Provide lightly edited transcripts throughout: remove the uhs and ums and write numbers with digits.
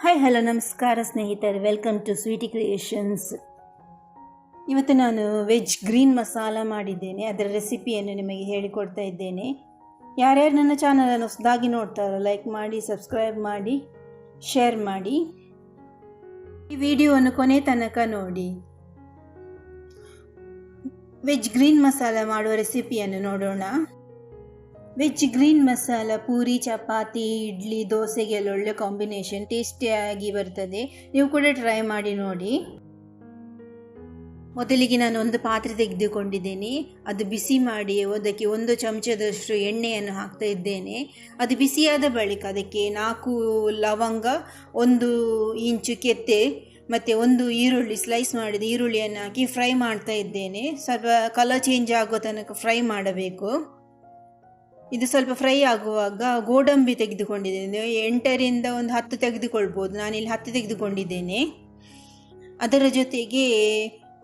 Hi hello ನಮಸ್ಕಾರ ಸ್ನೇಹಿತರೆ, welcome to Sweety creations. ಇವತ್ತು ನಾನು ವೆಜ್ ಗ್ರೀನ್ ಮಸಾಲ ಮಾಡಿದ್ದೇನೆ. ಅದರ ರೆಸಿಪಿಯನ್ನು ನಿಮಗೆ ಹೇಳಿಕೊಡ್ತಾ ಇದ್ದೇನೆ. ಯಾರ್ಯಾರು ನನ್ನ ಚಾನಲನ್ನು ಹೊಸದಾಗಿ ನೋಡ್ತಾರೋ ಲೈಕ್ ಮಾಡಿ, ಸಬ್ಸ್ಕ್ರೈಬ್ ಮಾಡಿ, ಶೇರ್ ಮಾಡಿ. ಈ ವಿಡಿಯೋವನ್ನು ಕೊನೆ ತನಕ ನೋಡಿ. ವೆಜ್ ಗ್ರೀನ್ ಮಸಾಲ ಮಾಡುವ ರೆಸಿಪಿಯನ್ನು ನೋಡೋಣ. ವೆಜ್ ಗ್ರೀನ್ ಮಸಾಲ ಪೂರಿ, ಚಪಾತಿ, ಇಡ್ಲಿ, ದೋಸೆಗೆಲ್ಲ ಒಳ್ಳೆ ಕಾಂಬಿನೇಷನ್, ಟೇಸ್ಟಿಯಾಗಿ ಬರ್ತದೆ. ನೀವು ಕೂಡ ಟ್ರೈ ಮಾಡಿ ನೋಡಿ. ಮೊದಲಿಗೆ ನಾನು ಒಂದು ಪಾತ್ರೆ ತೆಗೆದುಕೊಂಡಿದ್ದೇನೆ. ಅದು ಬಿಸಿ ಮಾಡಿ ಅದಕ್ಕೆ 1 ಚಮಚದಷ್ಟು ಎಣ್ಣೆಯನ್ನು ಹಾಕ್ತಾ ಇದ್ದೇನೆ. ಅದು ಬಿಸಿಯಾದ ಬಳಿಕ ಅದಕ್ಕೆ 4 ಲವಂಗ, 1 ಇಂಚು ಕೆತ್ತೆ ಮತ್ತು 1 ಈರುಳ್ಳಿ, ಸ್ಲೈಸ್ ಮಾಡಿದ ಈರುಳ್ಳಿಯನ್ನು ಹಾಕಿ ಫ್ರೈ ಮಾಡ್ತಾ ಇದ್ದೇನೆ. ಸ್ವಲ್ಪ ಕಲರ್ ಚೇಂಜ್ ಆಗೋ ತನಕ ಫ್ರೈ ಮಾಡಬೇಕು. ಇದು ಸ್ವಲ್ಪ ಫ್ರೈ ಆಗುವಾಗ ಗೋಡಂಬಿ ತೆಗೆದುಕೊಂಡಿದ್ದೇನೆ. 8ರಿಂದ 10 ತೆಗೆದುಕೊಳ್ಬೋದು. ನಾನಿಲ್ಲಿ 10 ತೆಗೆದುಕೊಂಡಿದ್ದೇನೆ. ಅದರ ಜೊತೆಗೆ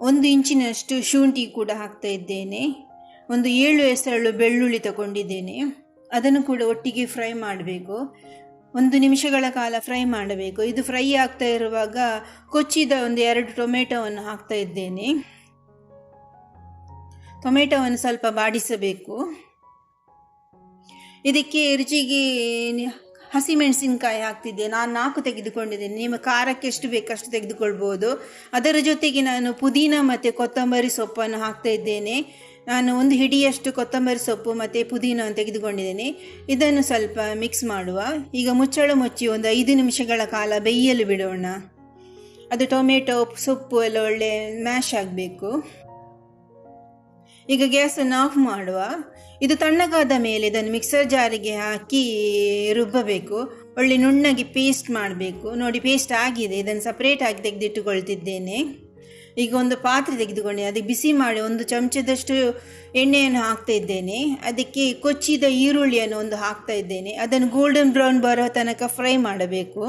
1 ಇಂಚಿನಷ್ಟು ಶುಂಠಿ ಕೂಡ ಹಾಕ್ತಾ ಇದ್ದೇನೆ. 7 ಎಸಳು ಬೆಳ್ಳುಳ್ಳಿ ತಗೊಂಡಿದ್ದೇನೆ. ಅದನ್ನು ಕೂಡ ಒಟ್ಟಿಗೆ ಫ್ರೈ ಮಾಡಬೇಕು. 1 ನಿಮಿಷಗಳ ಕಾಲ ಫ್ರೈ ಮಾಡಬೇಕು. ಇದು ಫ್ರೈ ಆಗ್ತಾ ಇರುವಾಗ ಕೊಚ್ಚಿದ 2 ಟೊಮೆಟೊವನ್ನು ಹಾಕ್ತಾ ಇದ್ದೇನೆ. ಟೊಮೆಟೊವನ್ನು ಸ್ವಲ್ಪ ಬಾಡಿಸಬೇಕು. ಇದಕ್ಕೆ ರುಚಿಗೆ ಹಸಿಮೆಣಸಿನಕಾಯಿ ಹಾಕ್ತಿದ್ದೆ. ನಾನು 4 ತೆಗೆದುಕೊಂಡಿದ್ದೇನೆ. ನಿಮ್ಮ ಖಾರಕ್ಕೆ ಎಷ್ಟು ಬೇಕಷ್ಟು ತೆಗೆದುಕೊಳ್ಬೋದು. ಅದರ ಜೊತೆಗೆ ನಾನು ಪುದೀನ ಮತ್ತು ಕೊತ್ತಂಬರಿ ಸೊಪ್ಪನ್ನು ಹಾಕ್ತಾ ಇದ್ದೇನೆ. ನಾನು 1 ಹಿಡಿಯಷ್ಟು ಕೊತ್ತಂಬರಿ ಸೊಪ್ಪು ಮತ್ತು ಪುದೀನವನ್ನು ತೆಗೆದುಕೊಂಡಿದ್ದೇನೆ. ಇದನ್ನು ಸ್ವಲ್ಪ ಮಿಕ್ಸ್ ಮಾಡುವ. ಈಗ ಮುಚ್ಚಳ ಮುಚ್ಚಿ 5 ನಿಮಿಷಗಳ ಕಾಲ ಬೇಯಲು ಬಿಡೋಣ. ಅದು ಟೊಮೆಟೊ ಸೊಪ್ಪು ಎಲ್ಲ ಒಳ್ಳೆ ಮ್ಯಾಶ್ ಆಗಬೇಕು. ಈಗ ಗ್ಯಾಸನ್ನು ಆಫ್ ಮಾಡುವ. ಇದು ತಣ್ಣಗಾದ ಮೇಲೆ ಇದನ್ನು ಮಿಕ್ಸರ್ ಜಾರಿಗೆ ಹಾಕಿ ರುಬ್ಬಬೇಕು. ಒಳ್ಳೆ ನುಣ್ಣಗೆ ಪೇಸ್ಟ್ ಮಾಡಬೇಕು. ನೋಡಿ, ಪೇಸ್ಟ್ ಆಗಿದೆ. ಇದನ್ನು ಸಪ್ರೇಟ್ ಆಗಿ ತೆಗೆದಿಟ್ಟುಕೊಳ್ತಿದ್ದೇನೆ. ಈಗ ಒಂದು ಪಾತ್ರೆ ತೆಗೆದುಕೊಂಡೆ. ಅದಕ್ಕೆ ಬಿಸಿ ಮಾಡಿ 1 ಚಮಚದಷ್ಟು ಎಣ್ಣೆಯನ್ನು ಹಾಕ್ತಾ ಇದ್ದೇನೆ. ಅದಕ್ಕೆ ಕೊಚ್ಚಿದ ಈರುಳ್ಳಿಯನ್ನು ಹಾಕ್ತಾ ಇದ್ದೇನೆ. ಅದನ್ನು ಗೋಲ್ಡನ್ ಬ್ರೌನ್ ಬರೋ ತನಕ ಫ್ರೈ ಮಾಡಬೇಕು.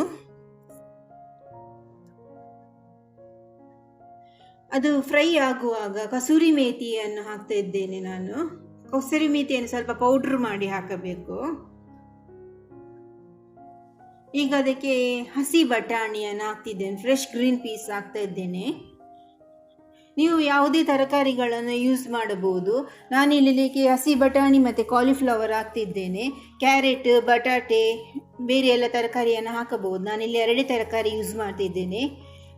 ಅದು ಫ್ರೈ ಆಗುವಾಗ ಕಸೂರಿ ಮೇಥಿಯನ್ನು ಹಾಕ್ತಾ ಇದ್ದೇನೆ. ನಾನು ಕಸೂರಿ ಮೇಥಿಯನ್ನು ಸ್ವಲ್ಪ ಪೌಡ್ರ್ ಮಾಡಿ ಹಾಕಬೇಕು. ಈಗ ಅದಕ್ಕೆ ಹಸಿ ಬಟಾಣಿಯನ್ನು ಹಾಕ್ತಿದ್ದೇನೆ. ಫ್ರೆಶ್ ಗ್ರೀನ್ ಪೀಸ್ ಹಾಕ್ತಾ ಇದ್ದೇನೆ. ನೀವು ಯಾವುದೇ ತರಕಾರಿಗಳನ್ನು ಯೂಸ್ ಮಾಡಬಹುದು. ನಾನಿಲ್ಲಿ ಹಸಿ ಬಟಾಣಿ ಮತ್ತು ಕಾಲಿಫ್ಲವರ್ ಹಾಕ್ತಿದ್ದೇನೆ. ಕ್ಯಾರೆಟ್, ಬಟಾಟೆ, ಬೇರೆ ಎಲ್ಲ ತರಕಾರಿಯನ್ನು ಹಾಕಬಹುದು. ನಾನಿಲ್ಲಿ 2 ತರಕಾರಿ ಯೂಸ್ ಮಾಡ್ತಿದ್ದೇನೆ.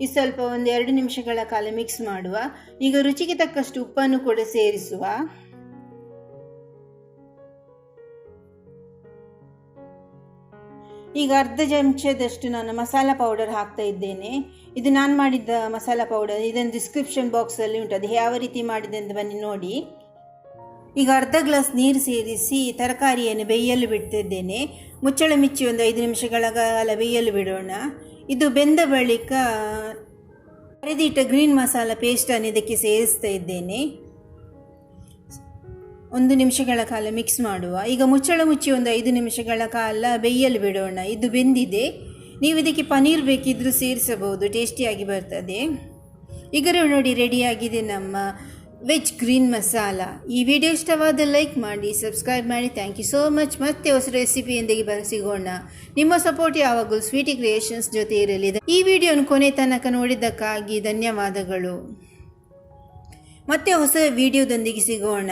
ಇದು ಸ್ವಲ್ಪ 2 ನಿಮಿಷಗಳ ಕಾಲ ಮಿಕ್ಸ್ ಮಾಡುವ. ಈಗ ರುಚಿಗೆ ತಕ್ಕಷ್ಟು ಉಪ್ಪನ್ನು ಕೂಡ ಸೇರಿಸುವ. ಈಗ ಅರ್ಧ ಚಮಚದಷ್ಟು ನಾನು ಮಸಾಲ ಪೌಡರ್ ಹಾಕ್ತಾ ಇದ್ದೇನೆ. ಇದು ನಾನು ಮಾಡಿದ್ದ ಮಸಾಲ ಪೌಡರ್. ಇದನ್ನು ಡಿಸ್ಕ್ರಿಪ್ಷನ್ ಬಾಕ್ಸಲ್ಲಿ ಉಂಟು. ಅದು ಯಾವ ರೀತಿ ಮಾಡಿದೆ ಅಂತ ಬನ್ನಿ ನೋಡಿ. ಈಗ ಅರ್ಧ ಗ್ಲಾಸ್ ನೀರು ಸೇರಿಸಿ ತರಕಾರಿಯನ್ನು ಬೇಯಲು ಬಿಡ್ತಿದ್ದೇನೆ. ಮುಚ್ಚಳ ಮುಚ್ಚಿ 5 ನಿಮಿಷಗಳ ಕಾಲ ಬೇಯಲು ಬಿಡೋಣ. ಇದು ಬೆಂದ ಬಳಿಕ ಅರೆದಿಟ್ಟ ಗ್ರೀನ್ ಮಸಾಲ ಪೇಸ್ಟನ್ನು ಇದಕ್ಕೆ ಸೇರಿಸ್ತಾ ಇದ್ದೇನೆ. 1 ನಿಮಿಷಗಳ ಕಾಲ ಮಿಕ್ಸ್ ಮಾಡುವ. ಈಗ ಮುಚ್ಚಳ ಮುಚ್ಚಿ 5 ನಿಮಿಷಗಳ ಕಾಲ ಬೇಯಲು ಬಿಡೋಣ. ಇದು ಬೆಂದಿದೆ. ನೀವು ಇದಕ್ಕೆ ಪನ್ನೀರ್ ಬೇಕಿದ್ದರೂ ಸೇರಿಸಬಹುದು, ಟೇಸ್ಟಿಯಾಗಿ ಬರ್ತದೆ. ಈಗ ನೋಡಿ, ರೆಡಿಯಾಗಿದೆ ನಮ್ಮ ವೆಜ್ ಗ್ರೀನ್ ಮಸಾಲ. ಈ ವಿಡಿಯೋ ಇಷ್ಟವಾದ ಲೈಕ್ ಮಾಡಿ, ಸಬ್ಸ್ಕ್ರೈಬ್ ಮಾಡಿ. Thank you so much. ಮತ್ತೆ ಹೊಸ ರೆಸಿಪಿಯೊಂದಿಗೆ ಸಿಗೋಣ. ನಿಮ್ಮ ಸಪೋರ್ಟ್ ಯಾವಾಗಲೂ ಸ್ವೀಟಿ ಕ್ರಿಯೇಷನ್ಸ್ ಜೊತೆ ಇರಲಿ. ಈ ವಿಡಿಯೋನ ಕೊನೆ ತನಕ ನೋಡಿದ್ದಕ್ಕಾಗಿ ಧನ್ಯವಾದಗಳು. ಮತ್ತೆ ಹೊಸ ವಿಡಿಯೋದೊಂದಿಗೆ ಸಿಗೋಣ.